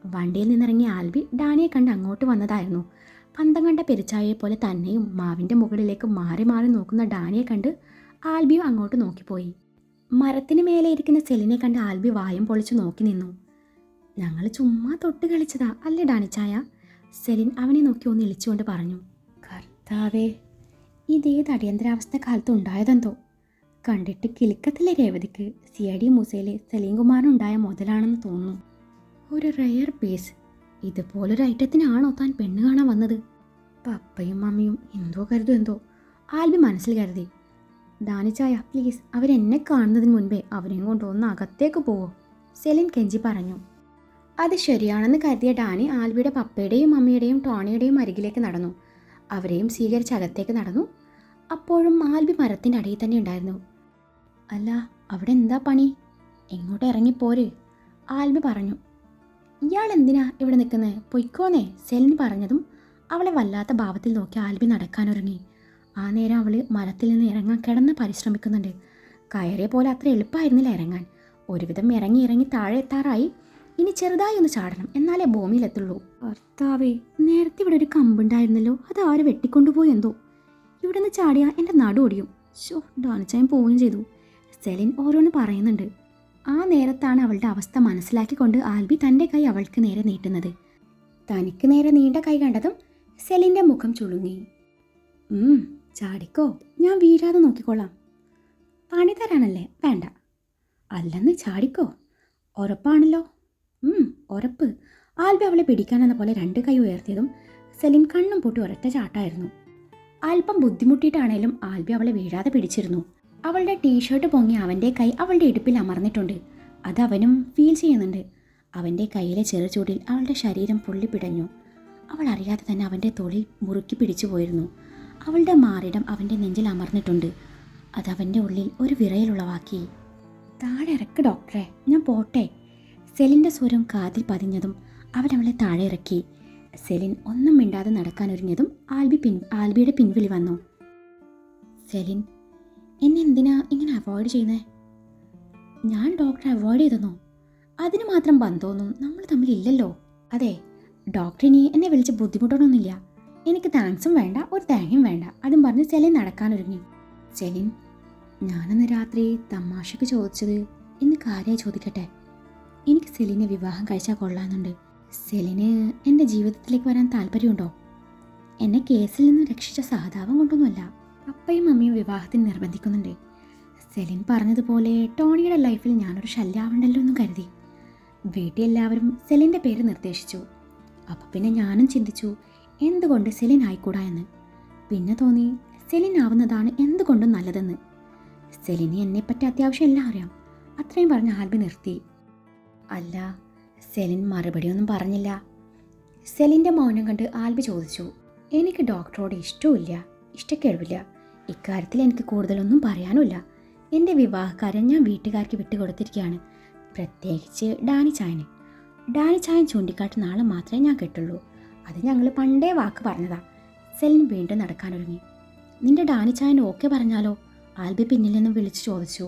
വണ്ടിയിൽ നിന്നിറങ്ങിയ ആൽബി ഡാനിയെ കണ്ട് അങ്ങോട്ട് വന്നതായിരുന്നു. പന്തം കണ്ട പെരിച്ചായയെ പോലെ തന്നെയും മാവിൻ്റെ മുകളിലേക്ക് മാറി മാറി നോക്കുന്ന ഡാനിയെ കണ്ട് ആൽബിയും അങ്ങോട്ട് നോക്കിപ്പോയി. മരത്തിന് മേലെ ഇരിക്കുന്ന സെലിനെ കണ്ട് ആൽബി വായും പൊളിച്ചു നോക്കി നിന്നു. ഞങ്ങൾ ചുമ്മാ തൊട്ട് കളിച്ചതാ അല്ലേ ഡാനിച്ചായ? സെലിൻ അവനെ നോക്കി ഒന്ന് ഇളിച്ചുകൊണ്ട് പറഞ്ഞു. കർത്താവേ, ഇതേത് അടിയന്തരാവസ്ഥ കാലത്ത് ഉണ്ടായതെന്തോ. കണ്ടിട്ട് കിലുക്കത്തിലെ രേവതിക്ക് CID മൂസയിലെ സലീം കുമാറിനുണ്ടായ മുതലാണെന്ന് തോന്നുന്നു. ഒരു റെയർ പീസ്. ഇതുപോലൊരു ഐറ്റത്തിനാണോ താൻ പെണ്ണ് കാണാൻ വന്നത്? പപ്പയും മമ്മിയും എന്തോ കരുതും എന്തോ, ആൽബി മനസ്സിൽ കരുതി. ഡാനിച്ചായ പ്ലീസ്, അവരെന്നെ കാണുന്നതിന് മുൻപേ അവരെയും കൊണ്ടൊന്ന് അകത്തേക്ക് പോവോ? സെലിൻ കെഞ്ചി പറഞ്ഞു. അത് ശരിയാണെന്ന് കരുതിയ ഡാനി ആൽബിയുടെ പപ്പയുടെയും മമ്മിയുടെയും ടോണിയുടെയും അരികിലേക്ക് നടന്നു. അവരെയും സ്വീകരിച്ച് അകത്തേക്ക് നടന്നു. അപ്പോഴും ആൽബി മരത്തിൻ്റെ അടിയിൽ തന്നെ ഉണ്ടായിരുന്നു. അല്ല, അവിടെ എന്താ പണി? എങ്ങോട്ട് ഇറങ്ങിപ്പോര്? ആൽബി പറഞ്ഞു. ഇയാൾ എന്തിനാ ഇവിടെ നിൽക്കുന്നത്? പൊയ്ക്കോന്നേ, സെലിൻ പറഞ്ഞതും അവളെ വല്ലാത്ത ഭാവത്തിൽ നോക്കി ആൽബി നടക്കാനൊരുങ്ങി. ആ നേരം അവൾ മരത്തിൽ നിന്ന് ഇറങ്ങാൻ കിടന്ന് പരിശ്രമിക്കുന്നുണ്ട്. കയറിയ പോലെ അത്ര എളുപ്പമായിരുന്നില്ല ഇറങ്ങാൻ. ഒരുവിധം ഇറങ്ങി താഴെ എത്താറായി. ഇനി ചെറുതായി ഒന്ന് ചാടണം, എന്നാലേ ഭൂമിയിലെത്തുള്ളൂ. ഭർത്താവേ, നേരത്തെ ഇവിടെ ഒരു കമ്പുണ്ടായിരുന്നല്ലോ, അത് ആര് വെട്ടിക്കൊണ്ടുപോയി എന്തോ. ഇവിടെ നിന്ന് ചാടിയാ എൻ്റെ നടു ഒടിയും. ഡാനിച്ചായം പോവുകയും ചെയ്തു. സെലിൻ ഓരോന്ന് പറയുന്നുണ്ട്. ആ നേരത്താണ് അവളുടെ അവസ്ഥ മനസ്സിലാക്കിക്കൊണ്ട് ആൽബി തൻ്റെ കൈ അവൾക്ക് നേരെ നീട്ടുന്നത്. തനിക്ക് നേരെ നീണ്ട കൈ കണ്ടതും സെലിൻ്റെ മുഖം ചുളുങ്ങി. ചാടിക്കോ, ഞാൻ വീഴാതെ നോക്കിക്കോളാം. പണി തരാനല്ലേ? വേണ്ട. അല്ലെന്ന് ചാടിക്കോ. ഉറപ്പാണല്ലോ? ഉറപ്പ്. ആൽബി അവളെ പിടിക്കാനെന്ന പോലെ 2 കൈ ഉയർത്തിയതും സെലിൻ കണ്ണും പൊട്ടി ഒരൊറ്റ ചാട്ടായിരുന്നു. അല്പം ബുദ്ധിമുട്ടിയിട്ടാണേലും ആൽബി അവളെ വീഴാതെ പിടിച്ചിരുന്നു. അവളുടെ ടീഷർട്ട് പൊങ്ങി അവൻ്റെ കൈ അവളുടെ ഇടുപ്പിൽ അമർന്നിട്ടുണ്ട്. അത് അവനും ഫീൽ ചെയ്യുന്നുണ്ട്. അവൻ്റെ കയ്യിലെ ചെറുചൂടിൽ അവളുടെ ശരീരം പൊള്ളിപ്പിടഞ്ഞു. അവൾ അറിയാതെ തന്നെ അവൻ്റെ തൊളിൽ മുറുക്കി പിടിച്ചു പോയിരുന്നു. അവളുടെ മാറിടം അവൻ്റെ നെഞ്ചിൽ അമർന്നിട്ടുണ്ട്. അത് അവൻ്റെ ഉള്ളിൽ ഒരു വിറയലുളവാക്കി. താഴെ ഇറക്ക് ഡോക്ടറെ, ഞാൻ പോട്ടെ. സെലിൻ്റെ സ്വരം കാതിൽ പതിഞ്ഞതും അവൻ അവളെ താഴെ ഇറക്കി. സെലിൻ ഒന്നും മിണ്ടാതെ നടക്കാനൊരുങ്ങിയതും ആൽബിയുടെ പിൻവിളി വന്നു. സെലിൻ, എന്നെ എന്തിനാ ഇങ്ങനെ അവോയ്ഡ് ചെയ്യുന്നേ? ഞാൻ ഡോക്ടറെ അവോയ്ഡ് ചെയ്തെന്നോ? അതിന് മാത്രം ബന്ധമൊന്നും നമ്മൾ തമ്മിലില്ലല്ലോ. അതെ, ഡോക്ടറിനി എന്നെ വിളിച്ച് ബുദ്ധിമുട്ടൊന്നുമില്ല. എനിക്ക് താങ്ക്സും വേണ്ട, ഒരു തേങ്ങയും വേണ്ട. അതും പറഞ്ഞ് സെലിൻ നടക്കാനൊരുങ്ങി. സെലിൻ, ഞാനന്ന് രാത്രി തമാശക്ക് ചോദിച്ചത് ഇന്ന് കാര്യമായി ചോദിക്കട്ടെ. എനിക്ക് സെലിനെ വിവാഹം കഴിച്ചാൽ കൊള്ളാമെന്നുണ്ട്. സെലിന് എൻ്റെ ജീവിതത്തിലേക്ക് വരാൻ താല്പര്യമുണ്ടോ? എന്നെ കേസിൽ നിന്ന് രക്ഷിച്ച സഹതാപം കൊണ്ടൊന്നുമല്ല. പപ്പയും മമ്മിയും വിവാഹത്തിന് നിർബന്ധിക്കുന്നുണ്ട്. സെലിൻ പറഞ്ഞതുപോലെ ടോണിയുടെ ലൈഫിൽ ഞാനൊരു ശല്യാവണ്ടല്ലോ എന്നും കരുതി. വീട്ടിൽ എല്ലാവരും സെലിൻ്റെ പേര് നിർദ്ദേശിച്ചു. അപ്പം പിന്നെ ഞാനും ചിന്തിച്ചു, എന്തുകൊണ്ട് സെലിൻ ആയിക്കൂടാ എന്ന്. പിന്നെ തോന്നി സെലിൻ ആവുന്നതാണ് എന്തുകൊണ്ടും നല്ലതെന്ന്. സെലിന് എന്നെപ്പറ്റി അത്യാവശ്യം എല്ലാം അറിയാം. അത്രയും പറഞ്ഞ് ആൽബി നിർത്തി. അല്ല, സെലിൻ മറുപടിയൊന്നും പറഞ്ഞില്ല. സെലിൻ്റെ മൗനം കണ്ട് ആൽബി ചോദിച്ചു. എനിക്ക് ഡോക്ടറോട് ഇഷ്ടവുമില്ല, ഇഷ്ടക്കേടുമില്ല. ഇക്കാര്യത്തിൽ എനിക്ക് കൂടുതലൊന്നും പറയാനുമില്ല. എൻ്റെ വിവാഹക്കാരൻ ഞാൻ വീട്ടുകാർക്ക് വിട്ടുകൊടുത്തിരിക്കുകയാണ്, പ്രത്യേകിച്ച് ഡാനിച്ചായന്. ഡാനിച്ചായൻ ചൂണ്ടിക്കാട്ടുന്ന നാളെ മാത്രമേ ഞാൻ കെട്ടുള്ളൂ. അത് ഞങ്ങൾ പണ്ടേ വാക്ക് പറഞ്ഞതാ. സെലിൻ വീണ്ടും നടക്കാനൊരുങ്ങി. നിന്റെ ഡാനിച്ചായൻ ഓക്കെ പറഞ്ഞാലോ? ആൽബി പിന്നിൽ നിന്നും വിളിച്ചു ചോദിച്ചു.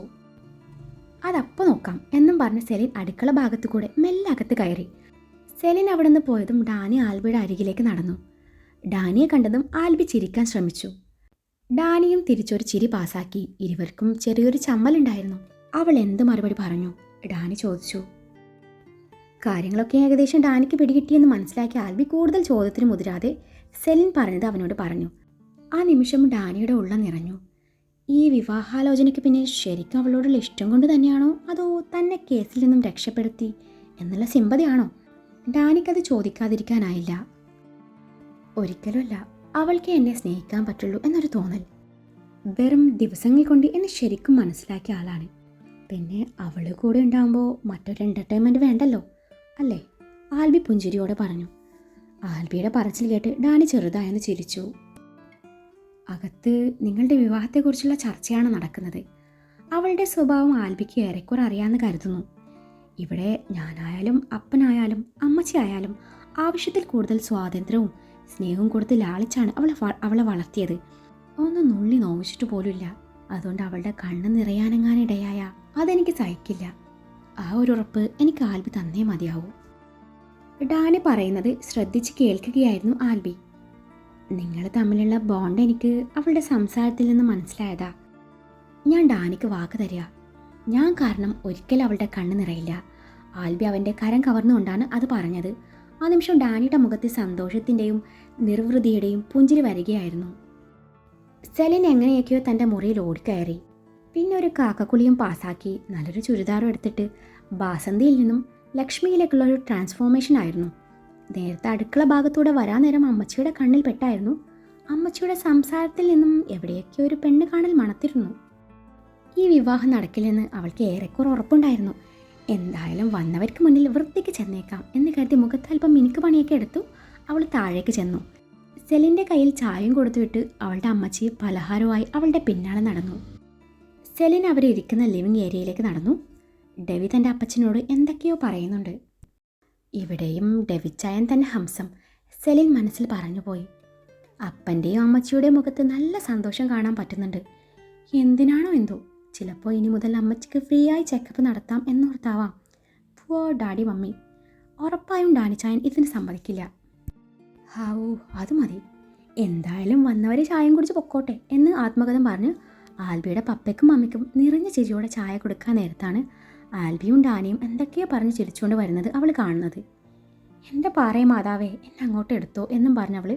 അതപ്പോൾ നോക്കാം എന്നും പറഞ്ഞ് സെലിൻ അടുക്കള ഭാഗത്തു കൂടെ മെല്ലെ അകത്ത് കയറി. സെലിൻ അവിടെ നിന്ന് പോയതും ഡാനി ആൽബിയുടെ അരികിലേക്ക് നടന്നു. ഡാനിയെ കണ്ടതും ആൽബി ചിരിക്കാൻ ശ്രമിച്ചു. ഡാനിയും തിരിച്ചൊരു ചിരി പാസാക്കി. ഇരുവർക്കും ചെറിയൊരു ചമ്മലുണ്ടായിരുന്നു. അവൾ എന്ത് മറുപടി പറഞ്ഞു? ഡാനി ചോദിച്ചു. കാര്യങ്ങളൊക്കെ ഏകദേശം ഡാനിക്ക് പിടികിട്ടിയെന്ന് മനസ്സിലാക്കി ആൽബി കൂടുതൽ ചോദ്യത്തിന് മുതിരാതെ സെലിൻ പറഞ്ഞത് അവനോട് പറഞ്ഞു. ആ നിമിഷം ഡാനിയുടെ ഉള്ളം നിറഞ്ഞു. ഈ വിവാഹാലോചനയ്ക്ക് പിന്നെ ശരിക്കും അവളോടുള്ള ഇഷ്ടം കൊണ്ട് തന്നെയാണോ, അതോ തന്നെ കേസിൽ നിന്നും രക്ഷപ്പെടുത്തി എന്നുള്ള സിമ്പതിയാണോ? ഡാനിക്കത് ചോദിക്കാതിരിക്കാനായില്ല. ഒരിക്കലുമല്ല, അവൾക്ക് എന്നെ സ്നേഹിക്കാൻ പറ്റുള്ളൂ എന്നൊരു തോന്നൽ. വെറും ദിവസങ്ങൾ കൊണ്ട് എന്നെ ശരിക്കും മനസ്സിലാക്കിയ ആളാണ്. പിന്നെ അവൾ കൂടെ ഉണ്ടാകുമ്പോൾ മറ്റൊരു എൻ്റർടൈൻമെൻറ്റ് വേണ്ടല്ലോ അല്ലേ? ആൽബി പുഞ്ചിരിയോടെ പറഞ്ഞു. ആൽബിയുടെ പറച്ചിൽ കേട്ട് ഡാനി ചെറുതായെന്ന് ചിരിച്ചു. അകത്ത് നിങ്ങളുടെ വിവാഹത്തെക്കുറിച്ചുള്ള ചർച്ചയാണ് നടക്കുന്നത്. അവളുടെ സ്വഭാവം ആൽബിക്ക് ഏറെക്കുറെ അറിയാമെന്ന് കരുതുന്നു. ഇവിടെ ഞാനായാലും അപ്പനായാലും അമ്മച്ചിയായാലും ആവശ്യത്തിൽ കൂടുതൽ സ്വാതന്ത്ര്യവും സ്നേഹവും കൊടുത്ത് ലാളിച്ചാണ് അവളെ വളർത്തിയത്. ഒന്ന് നുള്ളി നോവിച്ചിട്ട് പോലുമില്ല. അതുകൊണ്ട് അവളുടെ കണ്ണ് നിറയാനെങ്ങാനിടയായ അതെനിക്ക് സഹിക്കില്ല. ആ ഒരു ഉറപ്പ് എനിക്ക് ആൽബി തന്നേ മതിയാവൂ. ഡാനി പറയുന്നത് ശ്രദ്ധിച്ച് കേൾക്കുകയായിരുന്നു ആൽബി. നിങ്ങൾ തമ്മിലുള്ള ബോണ്ട് എനിക്ക് അവളുടെ സംസാരത്തിൽ നിന്ന് മനസ്സിലായതാ. ഞാൻ ഡാനിക്ക് വാക്ക് തരിക, ഞാൻ കാരണം ഒരിക്കലും അവളുടെ കണ്ണ് നിറയില്ല. ആൽബി അവൻ്റെ കരം കവർന്നുകൊണ്ടാണ് അത് പറഞ്ഞത്. ആ നിമിഷം ഡാനിയുടെ മുഖത്ത് സന്തോഷത്തിൻ്റെയും നിർവൃതിയുടെയും പുഞ്ചിരി വരികയായിരുന്നു. സെലിൻ എങ്ങനെയൊക്കെയോ തൻ്റെ മുറിയിൽ ഓടിക്കയറി. പിന്നെ ഒരു കാക്കക്കുളിയും പാസാക്കി നല്ലൊരു ചുരിദാറും എടുത്തിട്ട് ബാസന്തിയിൽ നിന്നും ലക്ഷ്മിയിലേക്കുള്ള ഒരു ട്രാൻസ്ഫോർമേഷൻ ആയിരുന്നു. നേരത്തെ അടുക്കള ഭാഗത്തൂടെ വരാൻ നേരം അമ്മച്ചിയുടെ കണ്ണിൽ പെട്ടായിരുന്നു. അമ്മച്ചിയുടെ സംസാരത്തിൽ നിന്നും എവിടെയൊക്കെ ഒരു പെണ്ണ് കാണൽ മണത്തിരുന്നു. ഈ വിവാഹം നടക്കില്ലെന്ന് അവൾക്ക് ഏറെക്കുറെ ഉറപ്പുണ്ടായിരുന്നു. എന്തായാലും വന്നവർക്ക് മുന്നിൽ വൃത്തിക്ക് ചെന്നേക്കാം എന്ന് കരുതി മുഖത്തല്പം മിനുക്ക് പണിയൊക്കെ എടുത്തു അവൾ താഴേക്ക് ചെന്നു. സെലിൻ്റെ കയ്യിൽ ചായയും കൊടുത്തുവിട്ട് അവളുടെ അമ്മച്ചി പലഹാരവുമായി അവളുടെ പിന്നാലെ നടന്നു. സെലിൻ അവരിയ്ക്കുന്ന ലിവിംഗ് ഏരിയയിലേക്ക് നടന്നു. ഡെവി തൻ്റെ അപ്പച്ചനോട് എന്തൊക്കെയോ പറയുന്നുണ്ട്. ഇവിടെയും ഡെവിച്ചായൻ തന്നെ ഹംസം, സെലിൻ മനസ്സിൽ പറഞ്ഞുപോയി. അപ്പൻ്റെയും അമ്മച്ചിയുടെയും മുഖത്ത് നല്ല സന്തോഷം കാണാൻ പറ്റുന്നുണ്ട്. എന്തിനാണോ എന്തോ, ചിലപ്പോൾ ഇനി മുതൽ അമ്മച്ചിക്ക് ഫ്രീ ആയി ചെക്കപ്പ് നടത്താം എന്നോർത്താവാം. Poor daddy mummy. ഉറപ്പായും ഡാനിച്ചായൻ ഇതിന് സമ്മതിക്കില്ല. ഹാവൂ, അത് മതി, എന്തായാലും വന്നവർ ചായയും കുടിച്ച് പൊക്കോട്ടെ എന്ന് ആത്മകഥം പറഞ്ഞ് ആൽബിയുടെ പപ്പയ്ക്കും മമ്മിക്കും നിറഞ്ഞ ചിരിയോടെ ചായ കൊടുക്കാൻ നേരത്താണ് ആൽബിയും ഡാനിയും എന്തൊക്കെയോ പറഞ്ഞ് ചിരിച്ചുകൊണ്ട് വരുന്നത് അവൾ കാണുന്നത്. എൻ്റെ പാറയെ മാതാവേ, എന്നെ അങ്ങോട്ട് എടുത്തോ എന്നും പറഞ്ഞവൾ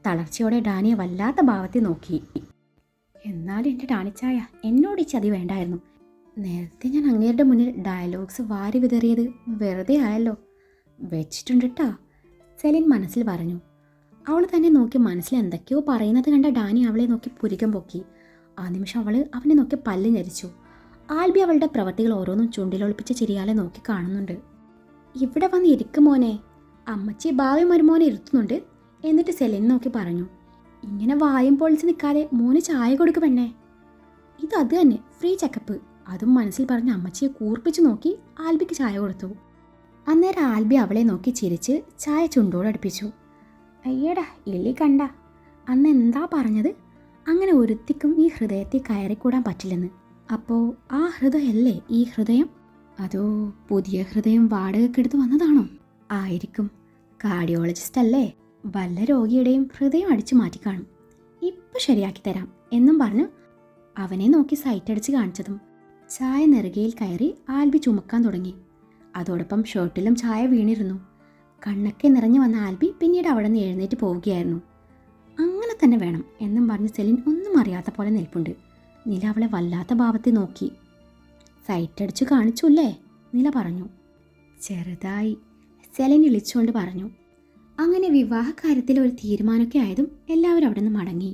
തളർച്ചയോടെ ഡാനിയെ വല്ലാത്ത ഭാവത്തിൽ നോക്കി. എന്നാലും എൻ്റെ ഡാനിച്ചായ, എന്നോട് ഈ ചതി വേണ്ടായിരുന്നു. നേരത്തെ ഞാൻ അങ്ങേരുടെ മുന്നിൽ ഡയലോഗ്സ് വാരി വിതറിയത് വെറുതെ ആയല്ലോ. വെച്ചിട്ടുണ്ട് ട്ടാ, സെലിൻ മനസ്സിൽ പറഞ്ഞു. അവൾ തന്നെ നോക്കി മനസ്സിൽ എന്തൊക്കെയോ പറയുന്നത് കണ്ട ഡാനി അവളെ നോക്കി പുരികം പൊക്കി. ആ നിമിഷം അവൾ അവനെ നോക്കി പല്ല് ഞെരിച്ചു. ആൽബി അവളുടെ പ്രവൃത്തികൾ ഓരോന്നും ചുണ്ടിലൊളിപ്പിച്ച ചിരിയാലെ നോക്കി കാണുന്നുണ്ട്. ഇവിടെ വന്ന് ഇരിക്കും മോനെ, അമ്മച്ചി ഭാവി മരുമോനെ ഇരുത്തുന്നുണ്ട്. എന്നിട്ട് സെലിൻ നോക്കി പറഞ്ഞു, ഇങ്ങനെ വായും പൊളിച്ച് നിൽക്കാതെ മോന് ചായ കൊടുക്ക് പെണ്ണേ. ഇത് അത് തന്നെ, ഫ്രീ ചെക്കപ്പ്. അതും മനസ്സിൽ പറഞ്ഞ അമ്മച്ചിയെ കൂർപ്പിച്ച് നോക്കി ആൽബിക്ക് ചായ കൊടുത്തു. അന്നേരം ആൽബി അവളെ നോക്കി ചിരിച്ച് ചായ ചുണ്ടോടടുപ്പിച്ചു. അയ്യടാ ഇള്ളി കണ്ട, അന്ന് എന്താ പറഞ്ഞത്? അങ്ങനെ ഒരുത്തിക്കും ഈ ഹൃദയത്തിൽ കയറിക്കൂടാൻ പറ്റില്ലെന്ന്. അപ്പോൾ ആ ഹൃദയമല്ലേ ഈ ഹൃദയം? അതോ പുതിയ ഹൃദയം വാടകയ്ക്കെടുത്ത് വന്നതാണോ? ആയിരിക്കും. കാർഡിയോളജിസ്റ്റ് അല്ലേ, വല്ല രോഗിയുടെയും ഹൃദയം അടിച്ചു മാറ്റിക്കാണും. ഇപ്പം ശരിയാക്കി തരാം എന്നും പറഞ്ഞ് അവനെ നോക്കി സൈറ്റടിച്ച് കാണിച്ചതും ചായ നെറുകയിൽ കയറി ആൽബി ചുമക്കാൻ തുടങ്ങി. അതോടൊപ്പം ഷർട്ടിലും ചായ വീണിരുന്നു. കണ്ണൊക്കെ നിറഞ്ഞു വന്ന ആൽബി പിന്നീട് അവിടെ നിന്ന് എഴുന്നേറ്റ് പോവുകയായിരുന്നു. അങ്ങനെ തന്നെ വേണം എന്നും പറഞ്ഞ് സെലിൻ ഒന്നും അറിയാത്ത പോലെ നിൽപ്പുണ്ട്. നില അവളെ വല്ലാത്ത ഭാവത്തിൽ നോക്കി. സൈറ്റടിച്ചു കാണിച്ചുല്ലേ, നില പറഞ്ഞു. ചെറുതായി, സെലിൻ ഇളിച്ചുകൊണ്ട് പറഞ്ഞു. അങ്ങനെ വിവാഹ കാര്യത്തിൽ ഒരു തീരുമാനമൊക്കെ ആയതും എല്ലാവരും അവിടെ നിന്ന് മടങ്ങി.